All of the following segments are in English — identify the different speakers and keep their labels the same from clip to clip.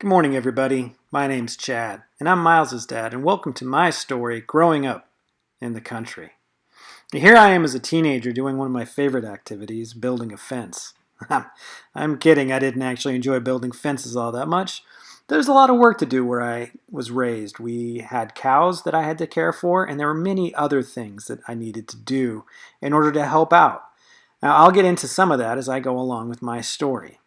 Speaker 1: Good morning, everybody. My name's Chad, and I'm Miles's dad, and welcome to my story, Growing Up in the Country. Here I am as a teenager doing one of my favorite activities, building a fence. I'm kidding, I didn't actually enjoy building fences all that much. There's a lot of work to do where I was raised. We had cows that I had to care for, and there were many other things that I needed to do in order to help out. Now, I'll get into some of that as I go along with my story.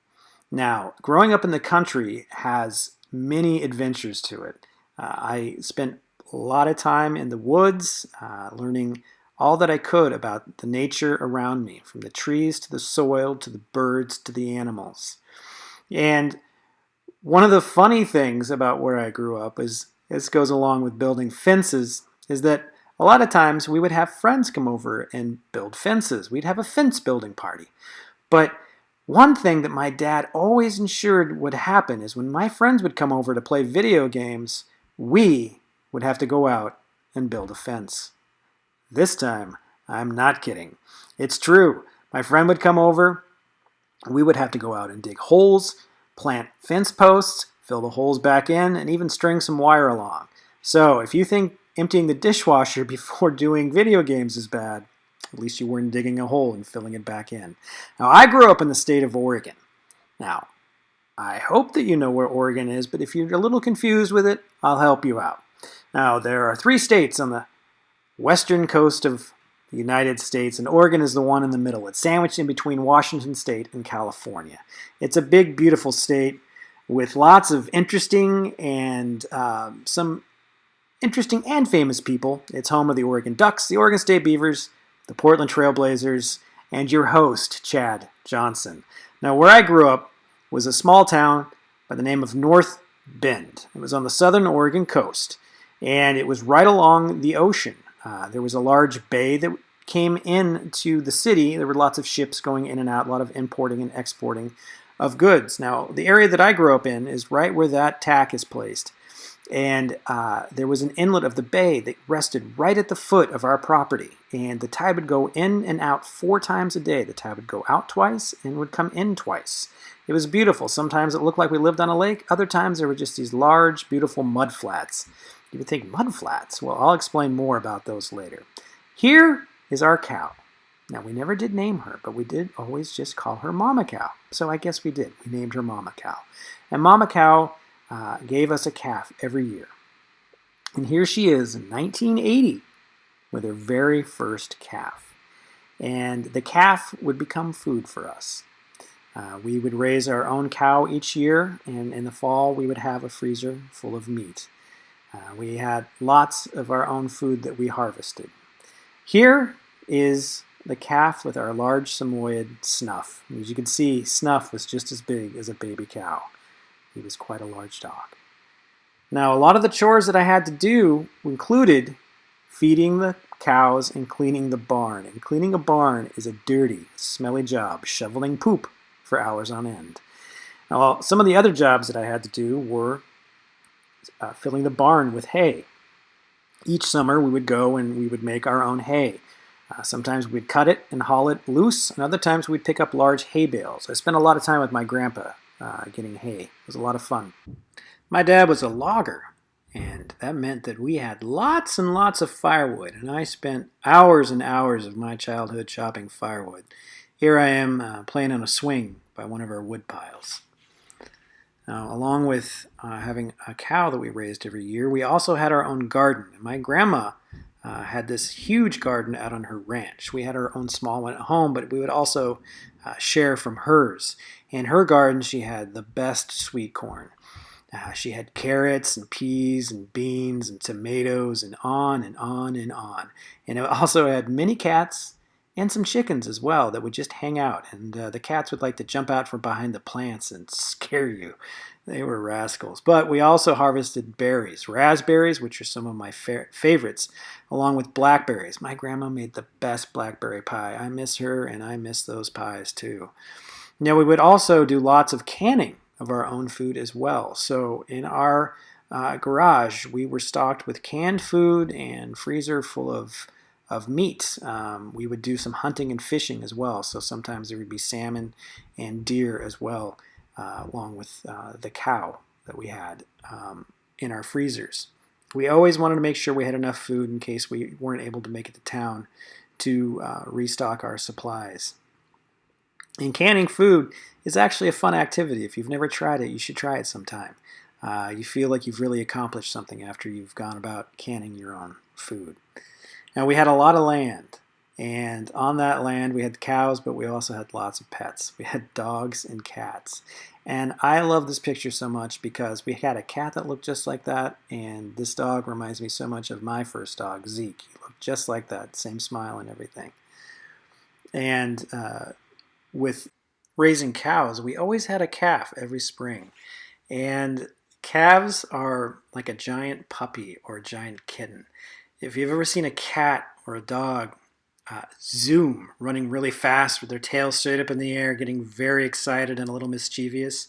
Speaker 1: Now, growing up in the country has many adventures to it. I spent a lot of time in the woods, learning all that I could about the nature around me, from the trees to the soil to the birds to the animals. And one of the funny things about where I grew up is this goes along with building fences, is that a lot of times we would have friends come over and build fences. We'd have a fence building party. But one thing that my dad always ensured would happen is when my friends would come over to play video games, we would have to go out and build a fence. This time, I'm not kidding. It's true. My friend would come over, we would have to go out and dig holes, plant fence posts, fill the holes back in, and even string some wire along. So if you think emptying the dishwasher before doing video games is bad, at least you weren't digging a hole and filling it back in. Now, I grew up in the state of Oregon. Now, I hope that you know where Oregon is, but if you're a little confused with it, I'll help you out. Now, there are 3 states on the western coast of the United States, and Oregon is the one in the middle. It's sandwiched in between Washington State and California. It's a big, beautiful state with lots of interesting and some interesting and famous people. It's home of the Oregon Ducks, the Oregon State Beavers, the Portland Trail Blazers, and your host, Chad Johnson. Now, where I grew up was a small town by the name of North Bend. It was on the southern Oregon coast, and it was right along the ocean. There was a large bay that came into the city. There were lots of ships going in and out, a lot of importing and exporting of goods. Now, the area that I grew up in is right where that tack is placed. And there was an inlet of the bay that rested right at the foot of our property. And the tide would go in and out 4 times a day. The tide would go out twice and would come in twice. It was beautiful. Sometimes it looked like we lived on a lake. Other times there were just these large, beautiful mud flats. You would think, mud flats? Well, I'll explain more about those later. Here is our cow. Now, we never did name her, but we did always just call her Mama Cow. So I guess we did. We named her Mama Cow. And Mama Cow gave us a calf every year. And here she is in 1980 with her very first calf. And the calf would become food for us. We would raise our own cow each year, and in the fall we would have a freezer full of meat. We had lots of our own food that we harvested. Here is the calf with our large Samoyed Snuff. As you can see, Snuff was just as big as a baby cow. He was quite a large dog. Now, a lot of the chores that I had to do included feeding the cows and cleaning the barn. And cleaning a barn is a dirty, smelly job, shoveling poop for hours on end. Now, some of the other jobs that I had to do were filling the barn with hay. Each summer we would go and we would make our own hay. Sometimes we'd cut it and haul it loose, and other times we'd pick up large hay bales. I spent a lot of time with my grandpa getting hay. It was a lot of fun. My dad was a logger, and that meant that we had lots and lots of firewood, and I spent hours and hours of my childhood chopping firewood. Here I am playing on a swing by one of our wood piles. Now, along with having a cow that we raised every year, we also had our own garden. My grandma had this huge garden out on her ranch. We had our own small one at home, but we would also share from hers. In her garden, she had the best sweet corn. She had carrots and peas and beans and tomatoes and on and on and on. And it also had many cats and some chickens as well that would just hang out. And the cats would like to jump out from behind the plants and scare you. They were rascals. But we also harvested berries, raspberries, which are some of my favorites, along with blackberries. My grandma made the best blackberry pie. I miss her, and I miss those pies too. Now, we would also do lots of canning of our own food as well. So in our garage, we were stocked with canned food and freezer full of meat. We would do some hunting and fishing as well. So sometimes there would be salmon and deer as well, along with the cow that we had in our freezers. We always wanted to make sure we had enough food in case we weren't able to make it to town to restock our supplies. And canning food is actually a fun activity. If you've never tried it, you should try it sometime. You feel like you've really accomplished something after you've gone about canning your own food. Now, we had a lot of land, and on that land we had cows, but we also had lots of pets. We had dogs and cats. And I love this picture so much because we had a cat that looked just like that, and this dog reminds me so much of my first dog, Zeke. He looked just like that, same smile and everything. And with raising cows, we always had a calf every spring. And calves are like a giant puppy or a giant kitten. If you've ever seen a cat or a dog zoom, running really fast with their tail straight up in the air, getting very excited and a little mischievous,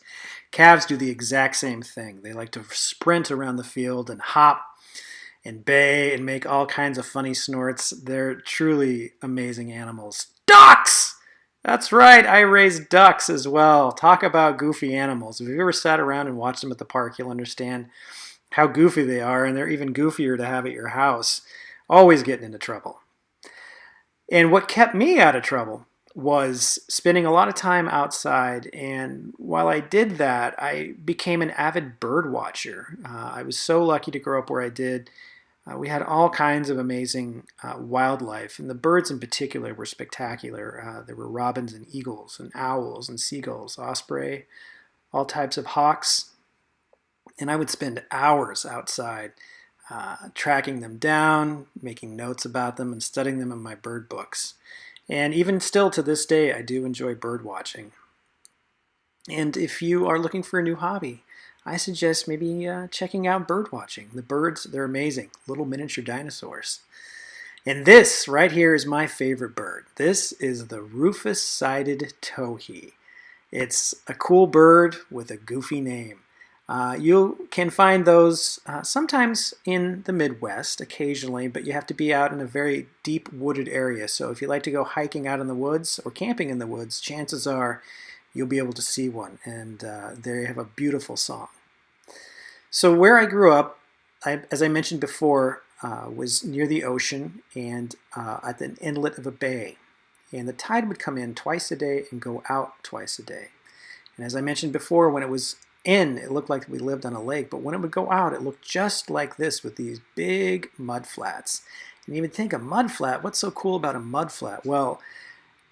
Speaker 1: calves do the exact same thing. They like to sprint around the field and hop and bay and make all kinds of funny snorts. They're truly amazing animals. Ducks! That's right, I raised ducks as well. Talk about goofy animals. If you've ever sat around and watched them at the park, you'll understand how goofy they are, and they're even goofier to have at your house. Always getting into trouble. And what kept me out of trouble was spending a lot of time outside, and while I did that, I became an avid bird watcher. I was so lucky to grow up where I did. We had all kinds of amazing wildlife, and the birds in particular were spectacular. There were robins and eagles and owls and seagulls, osprey, all types of hawks, and I would spend hours outside tracking them down, making notes about them, and studying them in my bird books. And even still to this day, I do enjoy bird watching. And if you are looking for a new hobby, I suggest maybe checking out bird watching. The birds, they're amazing, little miniature dinosaurs. And this right here is my favorite bird. This is the rufous-sided towhee. It's a cool bird with a goofy name. You can find those sometimes in the Midwest, occasionally, but you have to be out in a very deep wooded area. So if you like to go hiking out in the woods or camping in the woods, chances are you'll be able to see one, and they have a beautiful song. So where I grew up, as I mentioned before, was near the ocean and at the inlet of a bay. And the tide would come in twice a day and go out twice a day. And as I mentioned before, when it was in, it looked like we lived on a lake, but when it would go out, it looked just like this with these big mud flats. And you would think, a mud flat, what's so cool about a mud flat? Well,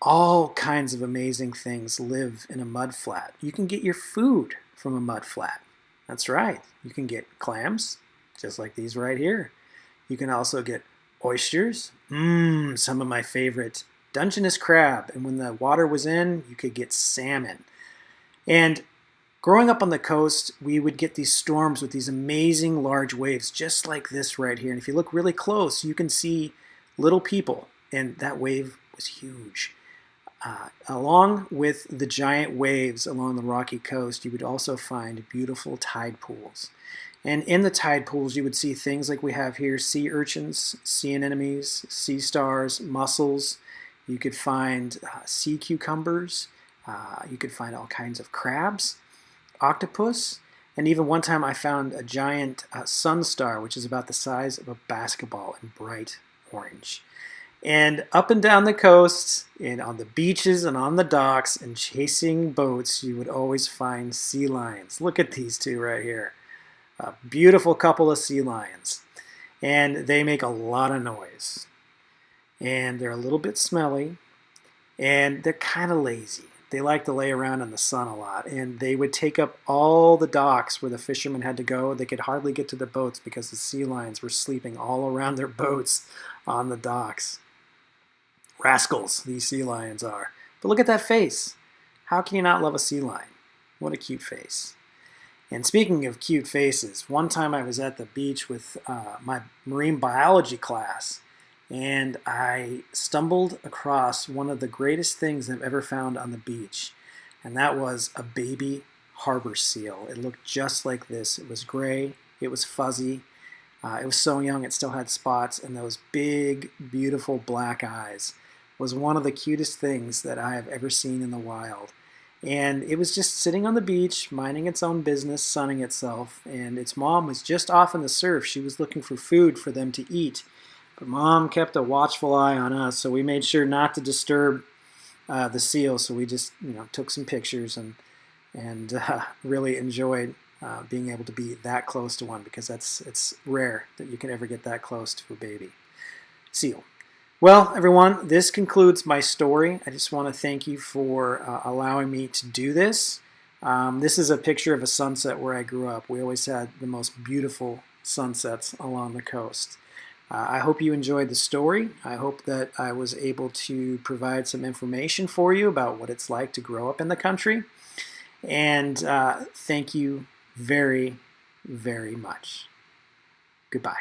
Speaker 1: all kinds of amazing things live in a mud flat. You can get your food from a mud flat. That's right. You can get clams, just like these right here. You can also get oysters, some of my favorite, Dungeness crab, and when the water was in, you could get salmon. And growing up on the coast, we would get these storms with these amazing large waves, just like this right here. And if you look really close, you can see little people, and that wave was huge. Along with the giant waves along the rocky coast, you would also find beautiful tide pools. And in the tide pools, you would see things like we have here, sea urchins, sea anemones, sea stars, mussels. You could find sea cucumbers. You could find all kinds of crabs, octopus, and even one time I found a giant sun star, which is about the size of a basketball and bright orange. And up and down the coast, and on the beaches and on the docks and chasing boats, you would always find sea lions. Look at these two right here. A beautiful couple of sea lions. And they make a lot of noise. And they're a little bit smelly. And they're kind of lazy. They like to lay around in the sun a lot. And they would take up all the docks where the fishermen had to go. They could hardly get to the boats because the sea lions were sleeping all around their boats on the docks. Rascals, these sea lions are. But look at that face. How can you not love a sea lion? What a cute face. And speaking of cute faces, one time I was at the beach with my marine biology class, and I stumbled across one of the greatest things I've ever found on the beach, and that was a baby harbor seal. It looked just like this. It was gray, it was fuzzy, it was so young it still had spots, and those big, beautiful black eyes was one of the cutest things that I have ever seen in the wild. And it was just sitting on the beach, minding its own business, sunning itself. And its mom was just off in the surf. She was looking for food for them to eat. But Mom kept a watchful eye on us, so we made sure not to disturb the seal. So we just, took some pictures and really enjoyed being able to be that close to one, because it's rare that you can ever get that close to a baby seal. Well, everyone, this concludes my story. I just want to thank you for allowing me to do this. This is a picture of a sunset where I grew up. We always had the most beautiful sunsets along the coast. I hope you enjoyed the story. I hope that I was able to provide some information for you about what it's like to grow up in the country. And thank you very, very much. Goodbye.